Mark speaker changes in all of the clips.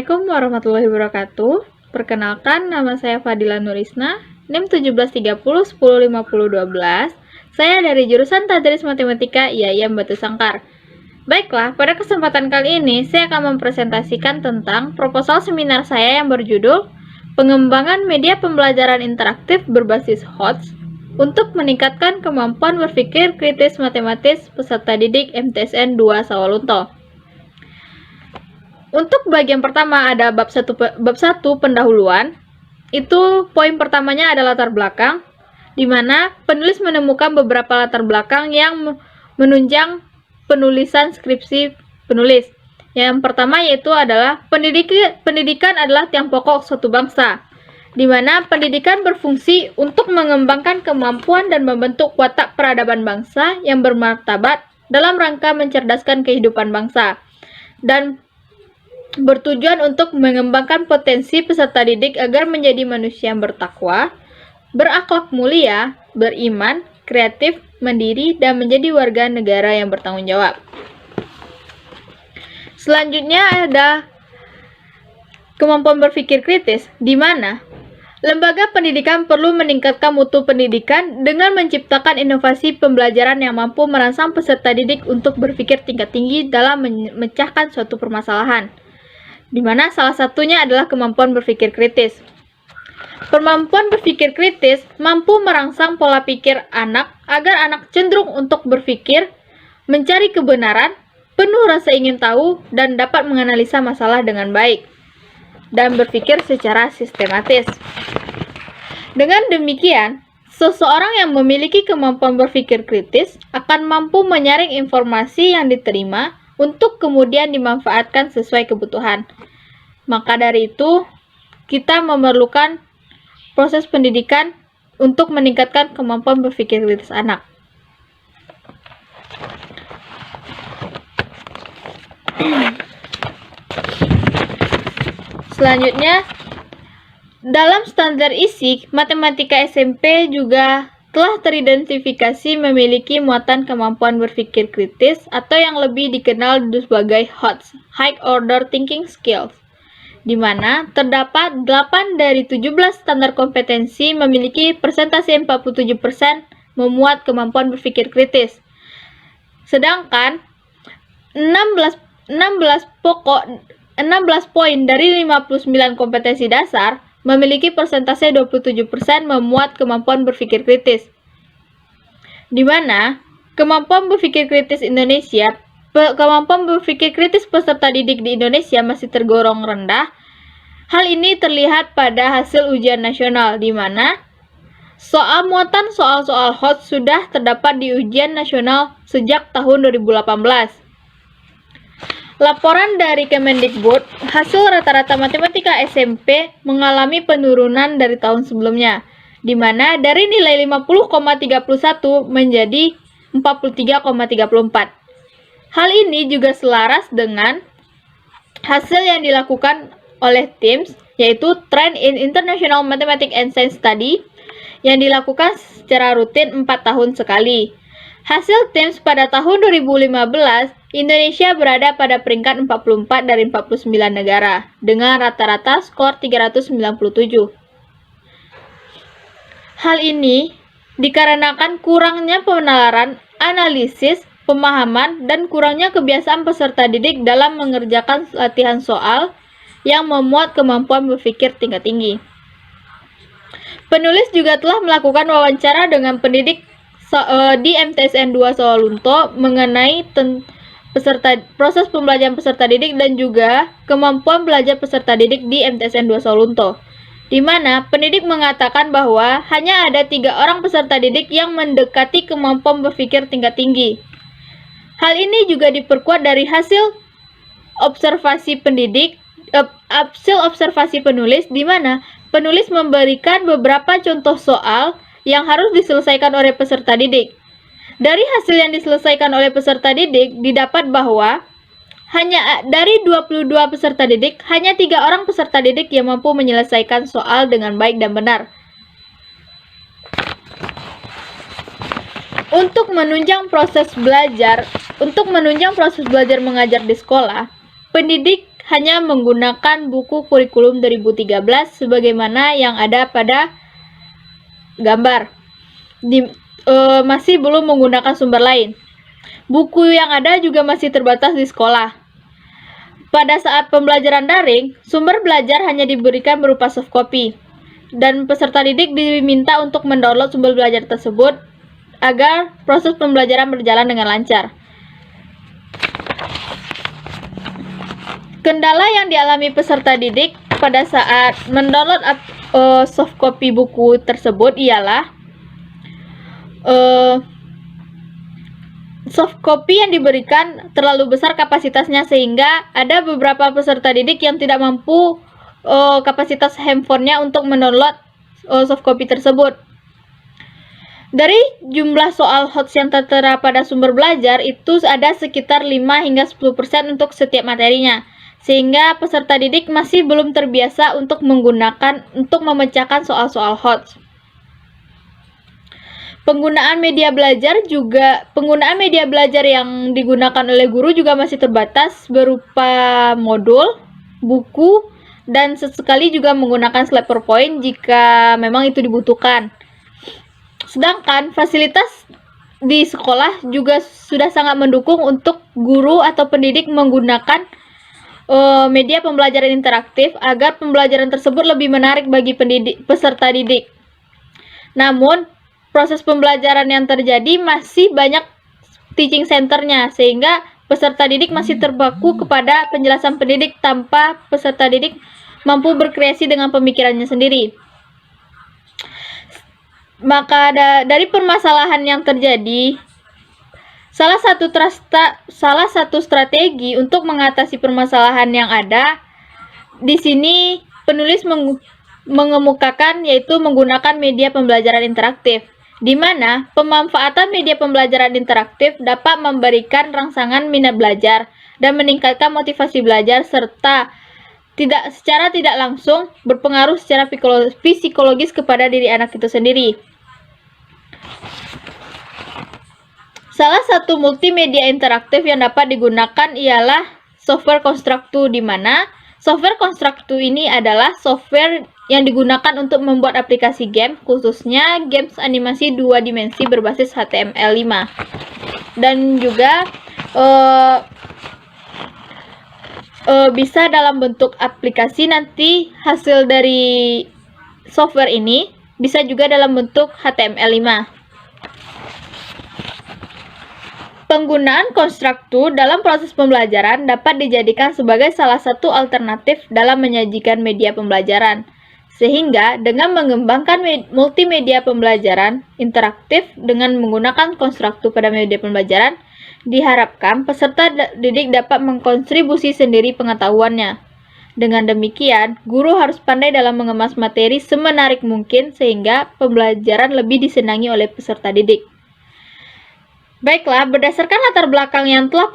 Speaker 1: Assalamualaikum warahmatullahi wabarakatuh. Perkenalkan, nama saya Fadila Nurisna, NIM 1730105012. Saya dari jurusan Tadris Matematika IAIN Batu Sangkar. Baiklah, pada kesempatan kali ini saya akan mempresentasikan tentang proposal seminar saya yang berjudul Pengembangan Media Pembelajaran Interaktif Berbasis HOTS untuk meningkatkan kemampuan berpikir kritis matematis peserta didik MTSN 2 Sawalunto. Untuk bagian pertama ada bab 1 pendahuluan. Itu poin pertamanya adalah latar belakang, di mana penulis menemukan beberapa latar belakang yang menunjang penulisan skripsi penulis. Yang pertama yaitu adalah pendidikan adalah tiang pokok suatu bangsa, di mana pendidikan berfungsi untuk mengembangkan kemampuan dan membentuk watak peradaban bangsa yang bermartabat dalam rangka mencerdaskan kehidupan bangsa, dan bertujuan untuk mengembangkan potensi peserta didik agar menjadi manusia yang bertakwa, berakhlak mulia, beriman, kreatif, mandiri, dan menjadi warga negara yang bertanggung jawab. Selanjutnya ada kemampuan berpikir kritis, di mana lembaga pendidikan perlu meningkatkan mutu pendidikan dengan menciptakan inovasi pembelajaran yang mampu merangsang peserta didik untuk berpikir tingkat tinggi dalam memecahkan suatu permasalahan, di mana salah satunya adalah kemampuan berpikir kritis. Kemampuan berpikir kritis mampu merangsang pola pikir anak agar anak cenderung untuk berpikir, mencari kebenaran, penuh rasa ingin tahu, dan dapat menganalisa masalah dengan baik, dan berpikir secara sistematis. Dengan demikian, seseorang yang memiliki kemampuan berpikir kritis akan mampu menyaring informasi yang diterima untuk kemudian dimanfaatkan sesuai kebutuhan. Maka dari itu, kita memerlukan proses pendidikan untuk meningkatkan kemampuan berpikir kritis anak. Selanjutnya, dalam standar isi, matematika SMP juga telah teridentifikasi memiliki muatan kemampuan berpikir kritis atau yang lebih dikenal sebagai HOTS, High Order Thinking Skills, di mana terdapat 8 dari 17 standar kompetensi memiliki persentase 47% memuat kemampuan berpikir kritis. Sedangkan 16 poin dari 59 kompetensi dasar memiliki persentase 27% memuat kemampuan berpikir kritis. Di mana kemampuan berpikir kritis peserta didik di Indonesia masih tergolong rendah. Hal ini terlihat pada hasil ujian nasional, di mana muatan soal-soal HOTS sudah terdapat di ujian nasional sejak tahun 2018. Laporan dari Kemendikbud, hasil rata-rata matematika SMP mengalami penurunan dari tahun sebelumnya, di mana dari nilai 50,31 menjadi 43,34. Hal ini juga selaras dengan hasil yang dilakukan oleh TIMSS, yaitu Trend in International Mathematics and Science Study, yang dilakukan secara rutin 4 tahun sekali. Hasil TIMSS pada tahun 2015, Indonesia berada pada peringkat 44 dari 49 negara, dengan rata-rata skor 397. Hal ini dikarenakan kurangnya penalaran, analisis, pemahaman, dan kurangnya kebiasaan peserta didik dalam mengerjakan latihan soal yang memuat kemampuan berpikir tingkat tinggi. Penulis juga telah melakukan wawancara dengan pendidik di MTSN 2 Sawalunto mengenai proses pembelajaran peserta didik dan juga kemampuan belajar peserta didik di MTSN 2 Sawalunto, di mana pendidik mengatakan bahwa hanya ada 3 orang peserta didik yang mendekati kemampuan berpikir tingkat tinggi. Hal ini juga diperkuat dari hasil observasi penulis, di mana penulis memberikan beberapa contoh soal yang harus diselesaikan oleh peserta didik. Dari hasil yang diselesaikan oleh peserta didik, didapat bahwa hanya dari 22 peserta didik, hanya 3 orang peserta didik yang mampu menyelesaikan soal dengan baik dan benar. Untuk menunjang proses belajar mengajar di sekolah, pendidik hanya menggunakan buku kurikulum 2013 sebagaimana yang ada pada gambar. Masih belum menggunakan sumber lain. Buku yang ada juga masih terbatas di sekolah. Pada saat pembelajaran daring, sumber belajar hanya diberikan berupa soft copy, dan peserta didik diminta untuk mendownload sumber belajar tersebut agar proses pembelajaran berjalan dengan lancar. Kendala yang dialami peserta didik pada saat mendownload soft copy buku tersebut ialah soft copy yang diberikan terlalu besar kapasitasnya, sehingga ada beberapa peserta didik yang tidak mampu kapasitas handphonenya untuk mendownload soft copy tersebut. Dari jumlah soal HOTS yang tertera pada sumber belajar itu ada sekitar 5 hingga 10% untuk setiap materinya, sehingga peserta didik masih belum terbiasa untuk memecahkan soal-soal HOTS. Penggunaan media belajar yang digunakan oleh guru juga masih terbatas berupa modul, buku, dan sesekali juga menggunakan slide PowerPoint jika memang itu dibutuhkan. Sedangkan fasilitas di sekolah juga sudah sangat mendukung untuk guru atau pendidik menggunakan media pembelajaran interaktif agar pembelajaran tersebut lebih menarik bagi peserta didik. Namun, proses pembelajaran yang terjadi masih banyak teaching centernya, sehingga peserta didik masih terpaku kepada penjelasan pendidik tanpa peserta didik mampu berkreasi dengan pemikirannya sendiri. Maka dari permasalahan yang terjadi, salah satu strategi untuk mengatasi permasalahan yang ada di sini penulis mengemukakan yaitu menggunakan media pembelajaran interaktif, di mana pemanfaatan media pembelajaran interaktif dapat memberikan rangsangan minat belajar dan meningkatkan motivasi belajar serta secara tidak langsung berpengaruh secara psikologis kepada diri anak itu sendiri. Salah satu multimedia interaktif yang dapat digunakan ialah software Constructu, di mana software Constructu ini adalah software yang digunakan untuk membuat aplikasi game, khususnya games animasi 2 dimensi berbasis HTML5. Dan juga bisa dalam bentuk aplikasi, nanti hasil dari software ini bisa juga dalam bentuk HTML5. Penggunaan Constructu dalam proses pembelajaran dapat dijadikan sebagai salah satu alternatif dalam menyajikan media pembelajaran, sehingga dengan mengembangkan multimedia pembelajaran interaktif dengan menggunakan Constructu pada media pembelajaran, diharapkan peserta didik dapat mengkontribusi sendiri pengetahuannya. Dengan demikian, guru harus pandai dalam mengemas materi semenarik mungkin sehingga pembelajaran lebih disenangi oleh peserta didik. Baiklah, berdasarkan latar belakang yang telah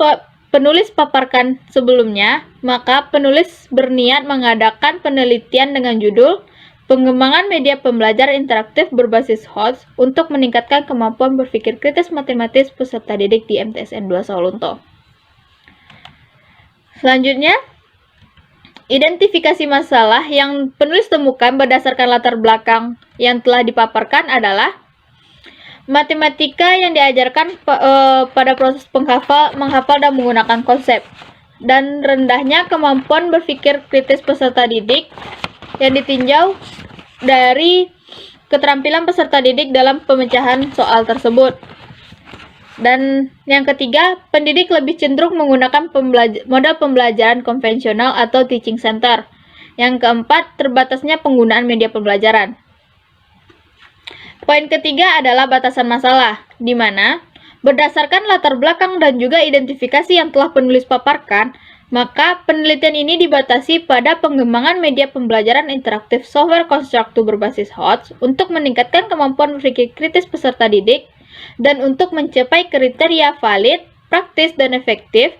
Speaker 1: penulis paparkan sebelumnya, maka penulis berniat mengadakan penelitian dengan judul Pengembangan Media Pembelajaran Interaktif Berbasis HOTS untuk meningkatkan kemampuan berpikir kritis matematis peserta didik di MTSN 2 Sawalunto. Selanjutnya, identifikasi masalah yang penulis temukan berdasarkan latar belakang yang telah dipaparkan adalah matematika yang diajarkan pada proses menghafal dan menggunakan konsep, dan rendahnya kemampuan berpikir kritis peserta didik yang ditinjau dari keterampilan peserta didik dalam pemecahan soal tersebut. Dan yang ketiga, pendidik lebih cenderung menggunakan model pembelajaran konvensional atau teaching center. Yang keempat, terbatasnya penggunaan media pembelajaran. Poin ketiga adalah batasan masalah, di mana berdasarkan latar belakang dan juga identifikasi yang telah penulis paparkan, maka penelitian ini dibatasi pada pengembangan media pembelajaran interaktif software Constructu berbasis HOTS untuk meningkatkan kemampuan berpikir kritis peserta didik dan untuk mencapai kriteria valid, praktis, dan efektif.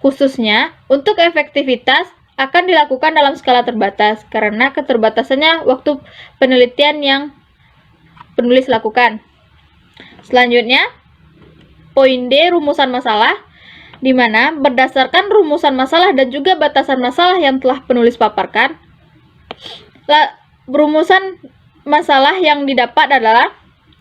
Speaker 1: Khususnya, untuk efektivitas akan dilakukan dalam skala terbatas karena keterbatasannya waktu penelitian yang penulis lakukan. Selanjutnya, poin D, rumusan masalah. di mana berdasarkan rumusan masalah dan juga batasan masalah yang telah penulis paparkan, rumusan masalah yang didapat adalah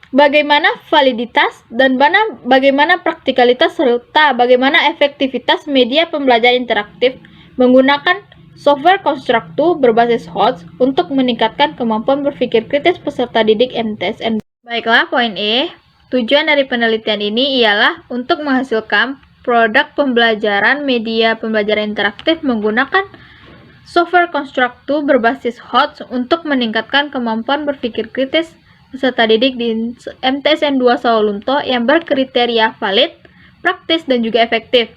Speaker 1: bagaimana validitas dan bagaimana praktikalitas serta bagaimana efektivitas media pembelajaran interaktif menggunakan software konstruktif berbasis HOTS untuk meningkatkan kemampuan berpikir kritis peserta didik MTSN. Baiklah, poin E. Tujuan dari penelitian ini ialah untuk menghasilkan produk pembelajaran media pembelajaran interaktif menggunakan software konstruktif berbasis HOTS untuk meningkatkan kemampuan berpikir kritis peserta didik di MTSN 2 Sawalunto yang berkriteria valid, praktis, dan juga efektif.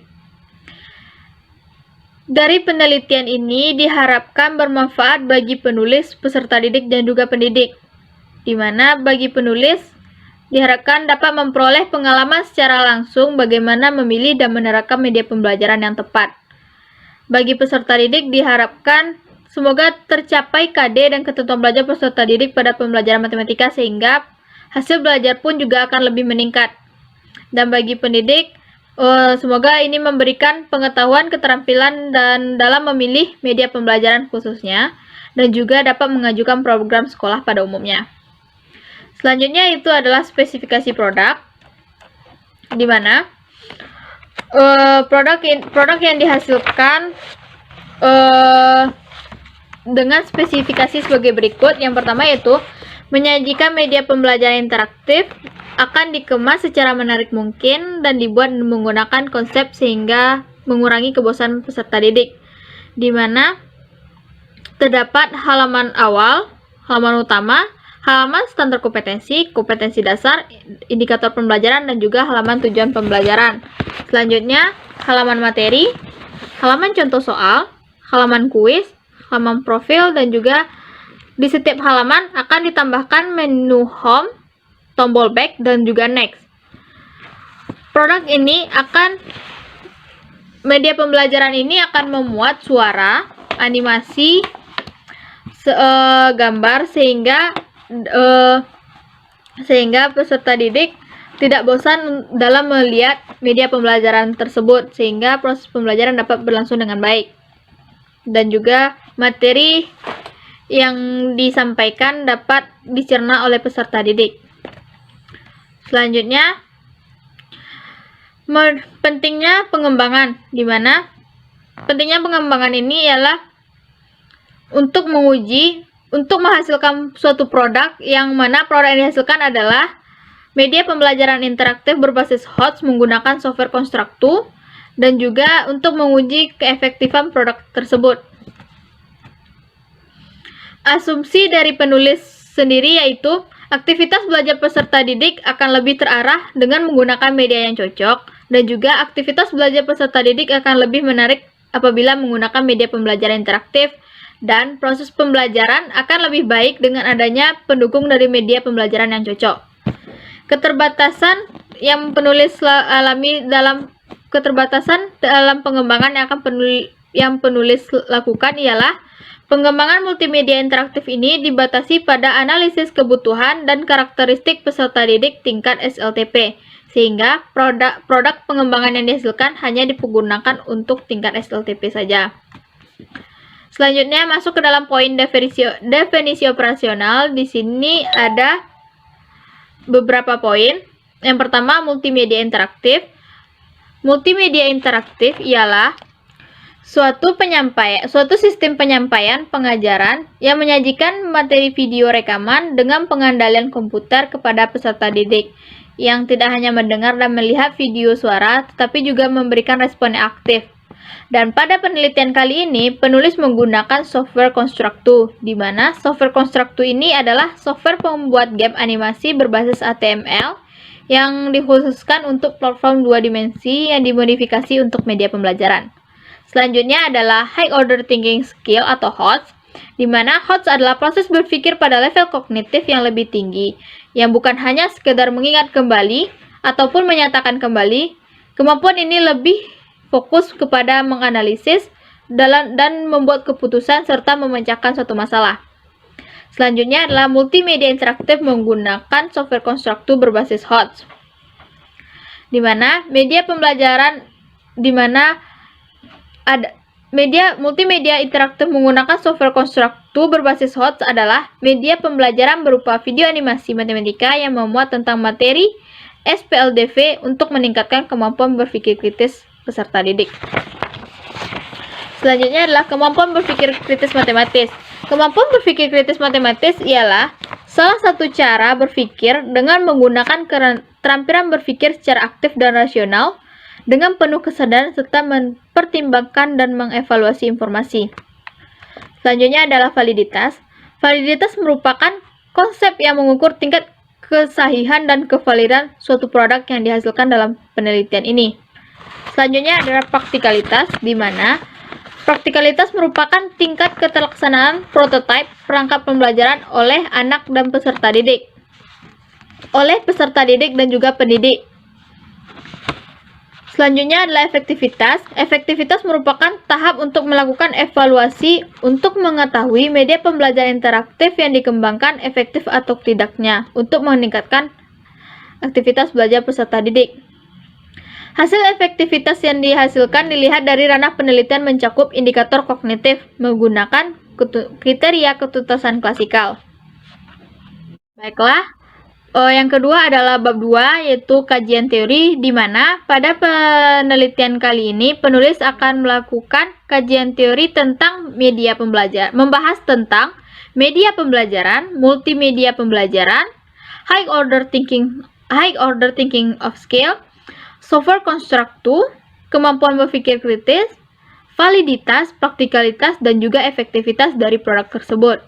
Speaker 1: Dari penelitian ini diharapkan bermanfaat bagi penulis, peserta didik, dan juga pendidik, di mana bagi penulis diharapkan dapat memperoleh pengalaman secara langsung bagaimana memilih dan menerapkan media pembelajaran yang tepat. Bagi peserta didik diharapkan semoga tercapai KD dan ketentuan belajar peserta didik pada pembelajaran matematika sehingga hasil belajar pun juga akan lebih meningkat. Dan bagi pendidik, semoga ini memberikan pengetahuan, keterampilan dan dalam memilih media pembelajaran khususnya dan juga dapat mengajukan program sekolah pada umumnya. Selanjutnya itu adalah spesifikasi produk, di mana produk yang dihasilkan dengan spesifikasi sebagai berikut. Yang pertama yaitu menyajikan media pembelajaran interaktif, akan dikemas secara menarik mungkin dan dibuat menggunakan konsep sehingga mengurangi kebosanan peserta didik, di mana terdapat halaman awal, halaman utama, halaman standar kompetensi, kompetensi dasar, indikator pembelajaran, dan juga halaman tujuan pembelajaran. Selanjutnya, halaman materi, halaman contoh soal, halaman kuis, halaman profil, dan juga di setiap halaman akan ditambahkan menu home, tombol back, dan juga next. Media pembelajaran ini akan memuat suara, animasi, gambar sehingga peserta didik tidak bosan dalam melihat media pembelajaran tersebut sehingga proses pembelajaran dapat berlangsung dengan baik. Dan juga materi yang disampaikan dapat dicerna oleh peserta didik. Selanjutnya, pentingnya pengembangan, di mana pentingnya pengembangan ini ialah untuk menghasilkan suatu produk yang mana produk yang dihasilkan adalah media pembelajaran interaktif berbasis HOTS menggunakan software konstruktif dan juga untuk menguji keefektifan produk tersebut. Asumsi dari penulis sendiri yaitu aktivitas belajar peserta didik akan lebih terarah dengan menggunakan media yang cocok, dan juga aktivitas belajar peserta didik akan lebih menarik apabila menggunakan media pembelajaran interaktif, dan proses pembelajaran akan lebih baik dengan adanya pendukung dari media pembelajaran yang cocok. Keterbatasan yang penulis alami dalam pengembangan yang penulis lakukan ialah pengembangan multimedia interaktif ini dibatasi pada analisis kebutuhan dan karakteristik peserta didik tingkat SLTP, sehingga produk pengembangan yang dihasilkan hanya digunakan untuk tingkat SLTP saja. Selanjutnya masuk ke dalam poin definisi operasional. Di sini ada beberapa poin. Yang pertama, multimedia interaktif. Multimedia interaktif ialah suatu sistem penyampaian pengajaran yang menyajikan materi video rekaman dengan pengendalian komputer kepada peserta didik yang tidak hanya mendengar dan melihat video suara tetapi juga memberikan respon aktif. Dan pada penelitian kali ini penulis menggunakan software konstruktif, di mana software konstruktif ini adalah software pembuat game animasi berbasis HTML yang dikhususkan untuk platform 2 dimensi yang dimodifikasi untuk media pembelajaran. Selanjutnya adalah High Order Thinking Skill atau HOTS, di mana HOTS adalah proses berpikir pada level kognitif yang lebih tinggi, yang bukan hanya sekedar mengingat kembali ataupun menyatakan kembali. Kemampuan ini lebih fokus kepada menganalisis dan membuat keputusan serta memecahkan suatu masalah. Selanjutnya adalah multimedia interaktif menggunakan software konstruktif berbasis HOTS, di mana media pembelajaran di mana ada multimedia interaktif menggunakan software Constructo berbasis HOTS adalah media pembelajaran berupa video animasi matematika yang memuat tentang materi SPLDV untuk meningkatkan kemampuan berpikir kritis peserta didik. Selanjutnya adalah kemampuan berpikir kritis matematis. Kemampuan berpikir kritis matematis ialah salah satu cara berpikir dengan menggunakan keterampilan berpikir secara aktif dan rasional dengan penuh kesadaran serta mempertimbangkan dan mengevaluasi informasi. Selanjutnya adalah validitas. Validitas merupakan konsep yang mengukur tingkat kesahihan dan kevalidan suatu produk yang dihasilkan dalam penelitian ini. Selanjutnya adalah praktikalitas, di mana praktikalitas merupakan tingkat keterlaksanaan prototipe perangkat pembelajaran oleh anak dan peserta didik. Dan juga pendidik. Selanjutnya adalah efektivitas. Efektivitas merupakan tahap untuk melakukan evaluasi untuk mengetahui media pembelajaran interaktif yang dikembangkan efektif atau tidaknya untuk meningkatkan aktivitas belajar peserta didik. Hasil efektivitas yang dihasilkan dilihat dari ranah penelitian mencakup indikator kognitif menggunakan kriteria ketuntasan klasikal. Baiklah. Yang kedua adalah bab 2, yaitu kajian teori, di mana pada penelitian kali ini penulis akan melakukan kajian teori tentang media pembelajaran, membahas tentang media pembelajaran, multimedia pembelajaran, high order thinking of skill, software Constructo, kemampuan berpikir kritis, validitas, praktikalitas, dan juga efektivitas dari produk tersebut.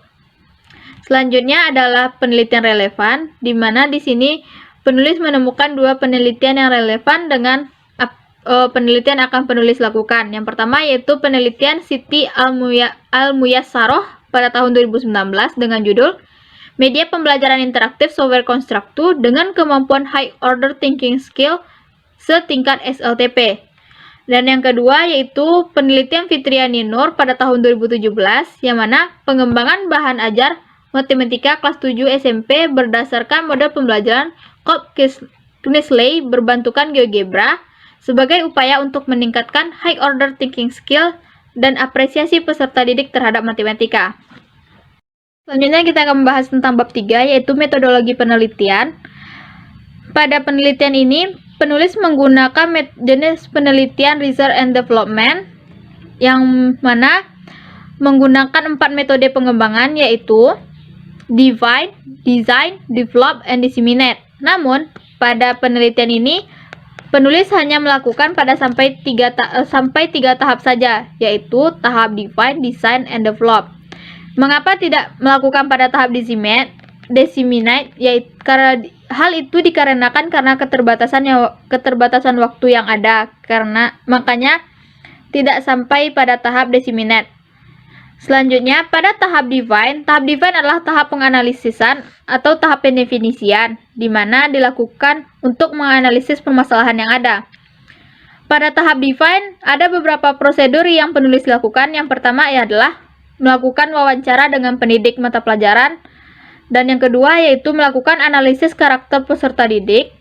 Speaker 1: Selanjutnya adalah penelitian relevan, di mana di sini penulis menemukan 2 penelitian yang relevan dengan penelitian akan penulis lakukan. Yang pertama yaitu penelitian Siti Al-Muyassaroh pada tahun 2019 dengan judul Media Pembelajaran Interaktif Software Constructo dengan Kemampuan High Order Thinking Skill setingkat SLTP. Dan yang kedua yaitu penelitian Fitriani Nur pada tahun 2017, yang mana pengembangan bahan ajar matematika kelas 7 SMP berdasarkan model pembelajaran Cobb-Knisley berbantukan GeoGebra sebagai upaya untuk meningkatkan high order thinking skill dan apresiasi peserta didik terhadap matematika. Selanjutnya kita akan membahas tentang bab 3, yaitu metodologi penelitian. Pada penelitian ini, penulis menggunakan jenis penelitian research and development, yang mana menggunakan 4 metode pengembangan, yaitu define, design, develop, and disseminate. Namun, pada penelitian ini, penulis hanya melakukan sampai tiga tahap saja, yaitu tahap define, design, and develop. Mengapa tidak melakukan pada tahap disseminate? Yaitu karena hal itu dikarenakan karena keterbatasan waktu yang ada, makanya tidak sampai pada tahap disseminate. Selanjutnya, pada tahap define adalah tahap penganalisisan atau tahap pendefinisian, di mana dilakukan untuk menganalisis permasalahan yang ada. Pada tahap define, ada beberapa prosedur yang penulis lakukan. Yang pertama adalah melakukan wawancara dengan pendidik mata pelajaran, dan yang kedua yaitu melakukan analisis karakter peserta didik,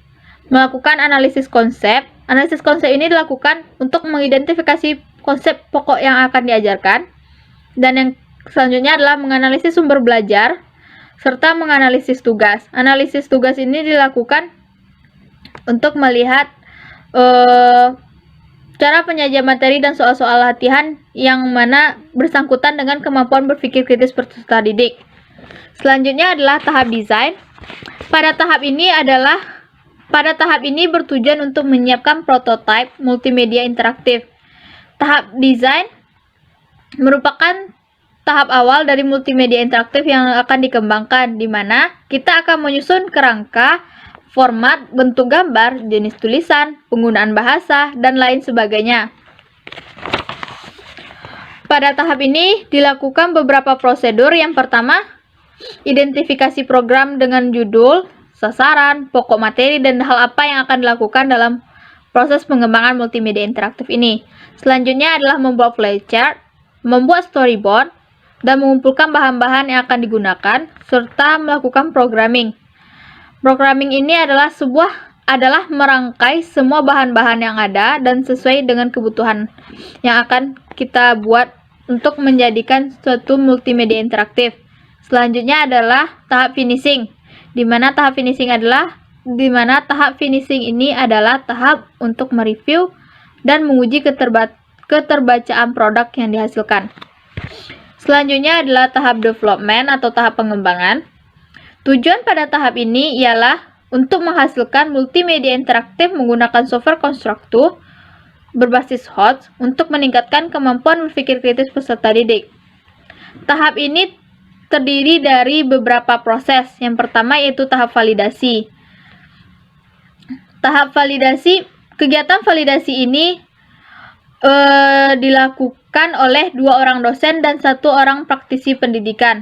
Speaker 1: melakukan analisis konsep. Analisis konsep ini dilakukan untuk mengidentifikasi konsep pokok yang akan diajarkan. Dan yang selanjutnya adalah menganalisis sumber belajar serta menganalisis tugas. Analisis tugas ini dilakukan untuk melihat cara penyajian materi dan soal-soal latihan yang mana bersangkutan dengan kemampuan berpikir kritis peserta didik. Selanjutnya adalah tahap desain. Pada tahap ini bertujuan untuk menyiapkan prototipe multimedia interaktif. Tahap desain merupakan tahap awal dari multimedia interaktif yang akan dikembangkan, di mana kita akan menyusun kerangka, format, bentuk gambar, jenis tulisan, penggunaan bahasa, dan lain sebagainya. Pada tahap ini dilakukan beberapa prosedur. Yang pertama, identifikasi program dengan judul, sasaran, pokok materi, dan hal apa yang akan dilakukan dalam proses pengembangan multimedia interaktif ini. Selanjutnya adalah membuat flowchart, membuat storyboard, dan mengumpulkan bahan-bahan yang akan digunakan, serta melakukan programming. Programming ini adalah sebuah adalah merangkai semua bahan-bahan yang ada dan sesuai dengan kebutuhan yang akan kita buat untuk menjadikan suatu multimedia interaktif. Selanjutnya adalah tahap finishing, di mana tahap finishing ini adalah tahap untuk mereview dan menguji keterbacaan produk yang dihasilkan. Selanjutnya adalah tahap development atau tahap pengembangan. Tujuan pada tahap ini ialah untuk menghasilkan multimedia interaktif menggunakan software konstruktif berbasis HOTS untuk meningkatkan kemampuan berpikir kritis peserta didik. Tahap ini terdiri dari beberapa proses. Yang pertama yaitu tahap validasi. Kegiatan validasi ini dilakukan oleh 2 orang dosen dan 1 orang praktisi pendidikan.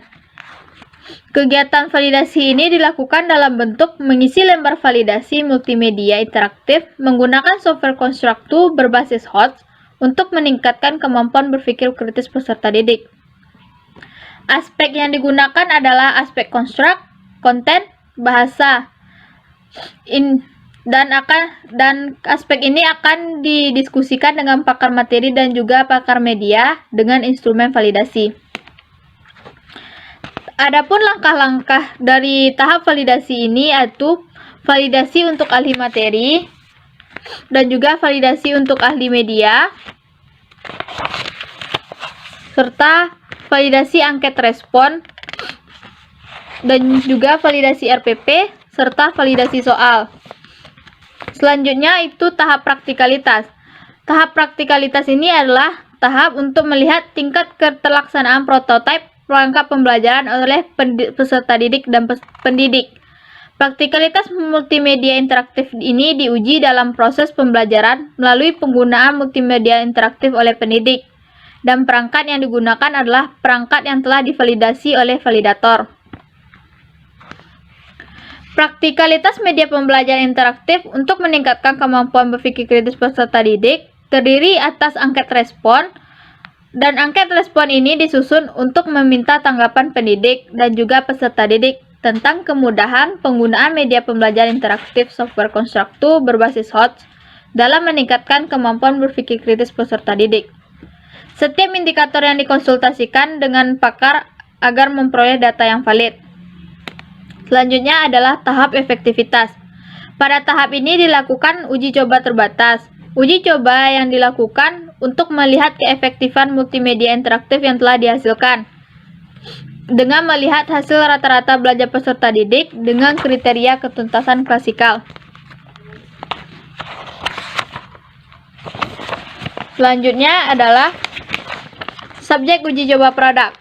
Speaker 1: Kegiatan validasi ini dilakukan dalam bentuk mengisi lembar validasi multimedia interaktif menggunakan software konstruktif berbasis HOTS untuk meningkatkan kemampuan berpikir kritis peserta didik. Aspek yang digunakan adalah aspek konstruk, konten, bahasa. Dan aspek ini akan didiskusikan dengan pakar materi dan juga pakar media dengan instrumen validasi. Adapun langkah-langkah dari tahap validasi ini yaitu validasi untuk ahli materi dan juga validasi untuk ahli media serta validasi angket respon dan juga validasi RPP serta validasi soal. Selanjutnya itu tahap praktikalitas. Tahap praktikalitas ini adalah tahap untuk melihat tingkat keterlaksanaan prototipe perangkat pembelajaran oleh peserta didik dan pendidik. Praktikalitas multimedia interaktif ini diuji dalam proses pembelajaran melalui penggunaan multimedia interaktif oleh pendidik, dan perangkat yang digunakan adalah perangkat yang telah divalidasi oleh validator. Praktikalitas media pembelajaran interaktif untuk meningkatkan kemampuan berpikir kritis peserta didik terdiri atas angket respon, dan angket respon ini disusun untuk meminta tanggapan pendidik dan juga peserta didik tentang kemudahan penggunaan media pembelajaran interaktif software konstruktif berbasis HOTS dalam meningkatkan kemampuan berpikir kritis peserta didik. Setiap indikator yang dikonsultasikan dengan pakar agar memperoleh data yang valid. Selanjutnya adalah tahap efektivitas. Pada tahap ini dilakukan uji coba terbatas. Uji coba yang dilakukan untuk melihat keefektifan multimedia interaktif yang telah dihasilkan dengan melihat hasil rata-rata belajar peserta didik dengan kriteria ketuntasan klasikal. Selanjutnya adalah subjek uji coba produk.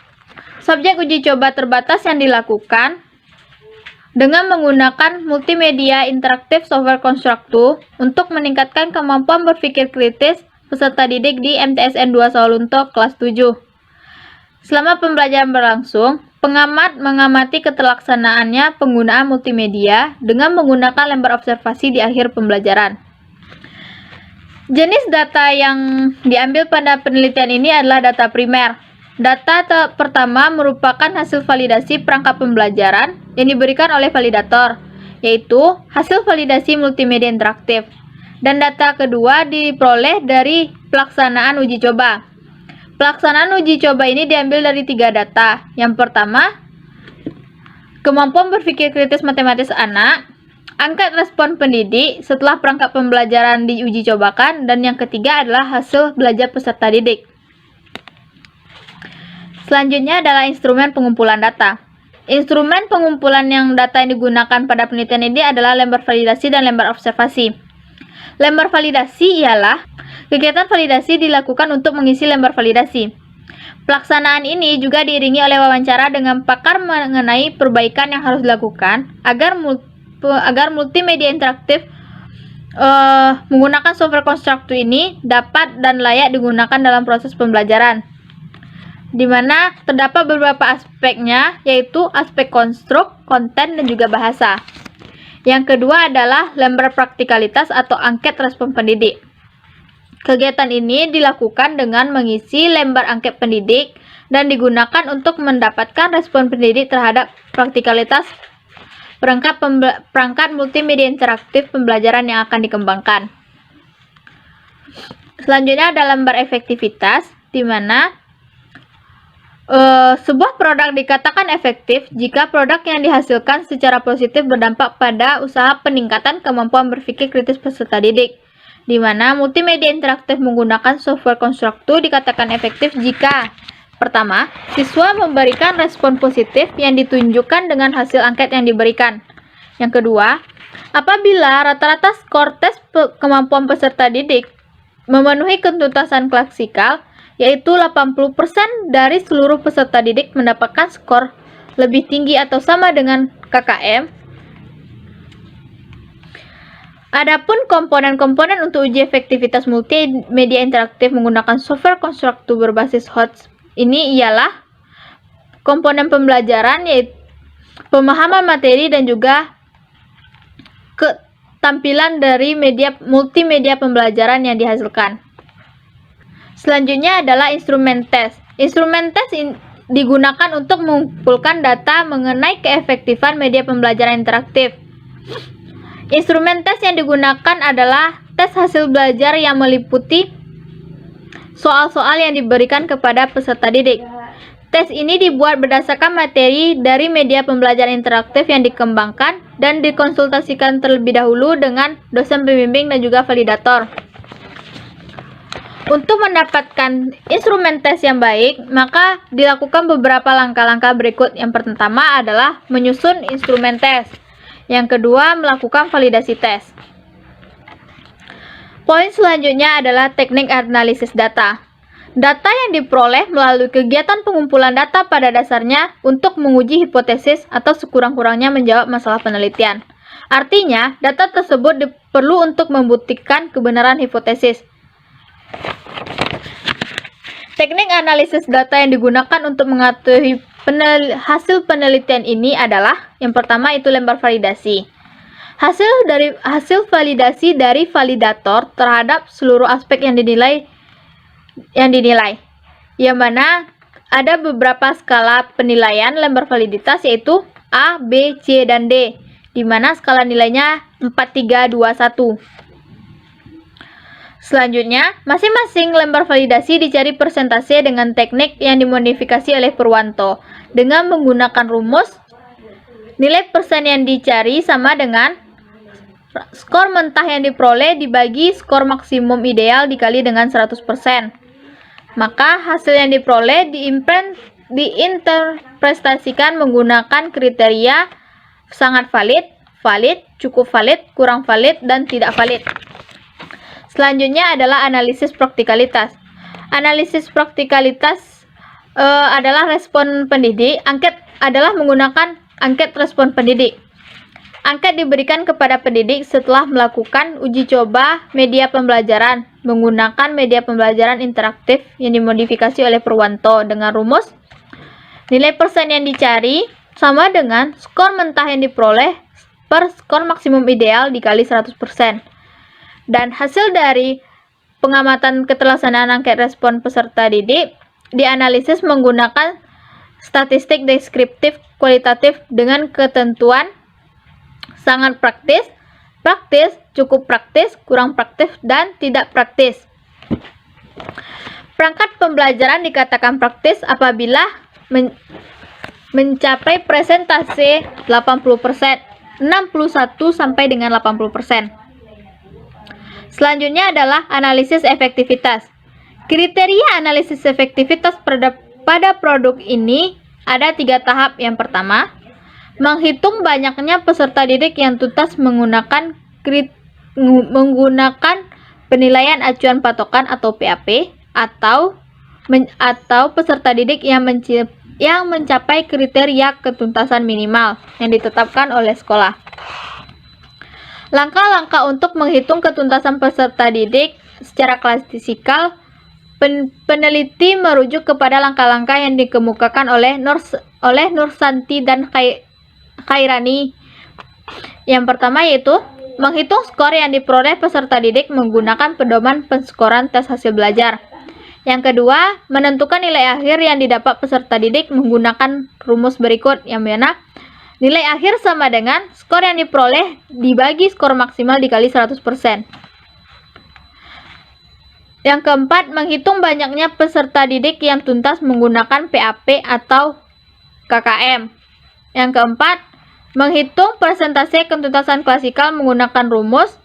Speaker 1: Subjek uji coba terbatas yang dilakukan dengan menggunakan multimedia interaktif software konstruktif untuk meningkatkan kemampuan berpikir kritis peserta didik di MTSN 2 Sawalunto kelas 7. Selama pembelajaran berlangsung, pengamat mengamati keterlaksanaannya penggunaan multimedia dengan menggunakan lembar observasi di akhir pembelajaran. Jenis data yang diambil pada penelitian ini adalah data primer. Data pertama merupakan hasil validasi perangkat pembelajaran yang diberikan oleh validator, yaitu hasil validasi multimedia interaktif. Dan data kedua diperoleh dari pelaksanaan uji coba. Pelaksanaan uji coba ini diambil dari 3 data. Yang pertama, kemampuan berpikir kritis matematis anak, angket respon pendidik setelah perangkat pembelajaran diuji cobakan, dan yang ketiga adalah hasil belajar peserta didik. Selanjutnya adalah instrumen pengumpulan data. Instrumen pengumpulan data yang digunakan pada penelitian ini adalah lembar validasi dan lembar observasi. Lembar validasi ialah kegiatan validasi dilakukan untuk mengisi lembar validasi. Pelaksanaan ini juga diiringi oleh wawancara dengan pakar mengenai perbaikan yang harus dilakukan agar multimedia interaktif menggunakan software konstruktif ini dapat dan layak digunakan dalam proses pembelajaran, di mana terdapat beberapa aspeknya, yaitu aspek konstruk, konten, dan juga bahasa. Yang kedua adalah lembar praktikalitas atau angket respon pendidik. Kegiatan ini dilakukan dengan mengisi lembar angket pendidik dan digunakan untuk mendapatkan respon pendidik terhadap praktikalitas perangkat multimedia interaktif pembelajaran yang akan dikembangkan. Selanjutnya ada lembar efektivitas, di mana sebuah produk dikatakan efektif jika produk yang dihasilkan secara positif berdampak pada usaha peningkatan kemampuan berpikir kritis peserta didik, di mana multimedia interaktif menggunakan software konstruktur dikatakan efektif jika pertama, siswa memberikan respon positif yang ditunjukkan dengan hasil angket yang diberikan. Yang kedua, apabila rata-rata skor tes kemampuan peserta didik memenuhi ketuntasan klasikal, yaitu 80% dari seluruh peserta didik mendapatkan skor lebih tinggi atau sama dengan KKM. Adapun komponen-komponen untuk uji efektivitas multimedia interaktif menggunakan software konstruktur berbasis HOTS ini ialah komponen pembelajaran, yaitu pemahaman materi dan juga ketampilan dari multimedia pembelajaran yang dihasilkan. Selanjutnya adalah instrumen tes. Instrumen tes digunakan untuk mengumpulkan data mengenai keefektifan media pembelajaran interaktif. Instrumen tes yang digunakan adalah tes hasil belajar yang meliputi soal-soal yang diberikan kepada peserta didik. Tes ini dibuat berdasarkan materi dari media pembelajaran interaktif yang dikembangkan dan dikonsultasikan terlebih dahulu dengan dosen pembimbing dan juga validator. Untuk mendapatkan instrumen tes yang baik, maka dilakukan beberapa langkah-langkah berikut. Yang pertama adalah menyusun instrumen tes. Yang kedua, melakukan validasi tes. Poin selanjutnya adalah teknik analisis data. Data yang diperoleh melalui kegiatan pengumpulan data pada dasarnya untuk menguji hipotesis atau sekurang-kurangnya menjawab masalah penelitian. Artinya, data tersebut perlu untuk membuktikan kebenaran hipotesis. Teknik analisis data yang digunakan untuk mengetahui hasil penelitian ini adalah yang pertama itu lembar validasi. Hasil validasi dari validator terhadap seluruh aspek yang dinilai, yang mana ada beberapa skala penilaian lembar validitas, yaitu A, B, C, dan D, di mana skala nilainya 4, 3, 2, 1. Selanjutnya, masing-masing lembar validasi dicari persentase dengan teknik yang dimodifikasi oleh Purwanto. Dengan menggunakan rumus, nilai persen yang dicari sama dengan skor mentah yang diperoleh dibagi skor maksimum ideal dikali dengan 100%. Maka hasil yang diperoleh diinterpretasikan menggunakan kriteria sangat valid, valid, cukup valid, kurang valid, dan tidak valid. Selanjutnya adalah analisis praktikalitas. Analisis praktikalitas adalah respon pendidik. Angket adalah menggunakan angket respon pendidik. Angket diberikan kepada pendidik setelah melakukan uji coba media pembelajaran menggunakan media pembelajaran interaktif yang dimodifikasi oleh Purwanto dengan rumus nilai persen yang dicari sama dengan skor mentah yang diperoleh per skor maksimum ideal dikali 100%. Dan hasil dari pengamatan keterlaksanaan angket respon peserta didik dianalisis menggunakan statistik deskriptif kualitatif dengan ketentuan sangat praktis, praktis, cukup praktis, kurang praktis, dan tidak praktis. Perangkat pembelajaran dikatakan praktis apabila mencapai presentase 80%, 61 sampai dengan 80%. Selanjutnya adalah analisis efektivitas. Kriteria analisis efektivitas pada produk ini ada 3 tahap. Yang pertama, menghitung banyaknya peserta didik yang tuntas menggunakan penilaian acuan patokan atau PAP atau peserta didik yang mencapai kriteria ketuntasan minimal yang ditetapkan oleh sekolah. Langkah-langkah untuk menghitung ketuntasan peserta didik secara klasikal, peneliti merujuk kepada langkah-langkah yang dikemukakan oleh Nursanti dan Khairani. Yang pertama yaitu menghitung skor yang diperoleh peserta didik menggunakan pedoman penskoran tes hasil belajar. Yang kedua, menentukan nilai akhir yang didapat peserta didik menggunakan rumus berikut, yang mana Nilai akhir sama dengan skor yang diperoleh dibagi skor maksimal dikali 100%. Yang keempat, menghitung banyaknya peserta didik yang tuntas menggunakan PAP atau KKM. Yang keempat, menghitung persentase ketuntasan klasikal menggunakan rumus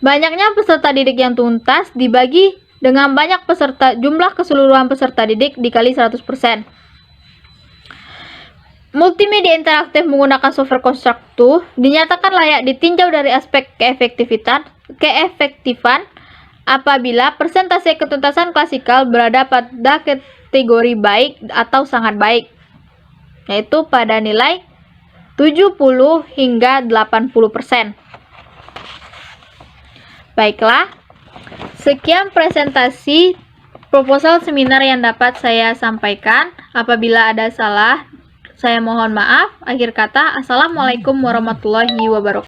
Speaker 1: banyaknya peserta didik yang tuntas dibagi dengan banyak peserta jumlah keseluruhan peserta didik dikali 100%. Multimedia interaktif menggunakan software Constructo dinyatakan layak ditinjau dari aspek keefektifan apabila persentase ketuntasan klasikal berada pada kategori baik atau sangat baik, yaitu pada nilai 70 hingga 80%. Baiklah, sekian presentasi proposal seminar yang dapat saya sampaikan. Apabila ada salah, saya mohon maaf. Akhir kata, Assalamualaikum warahmatullahi wabarakatuh.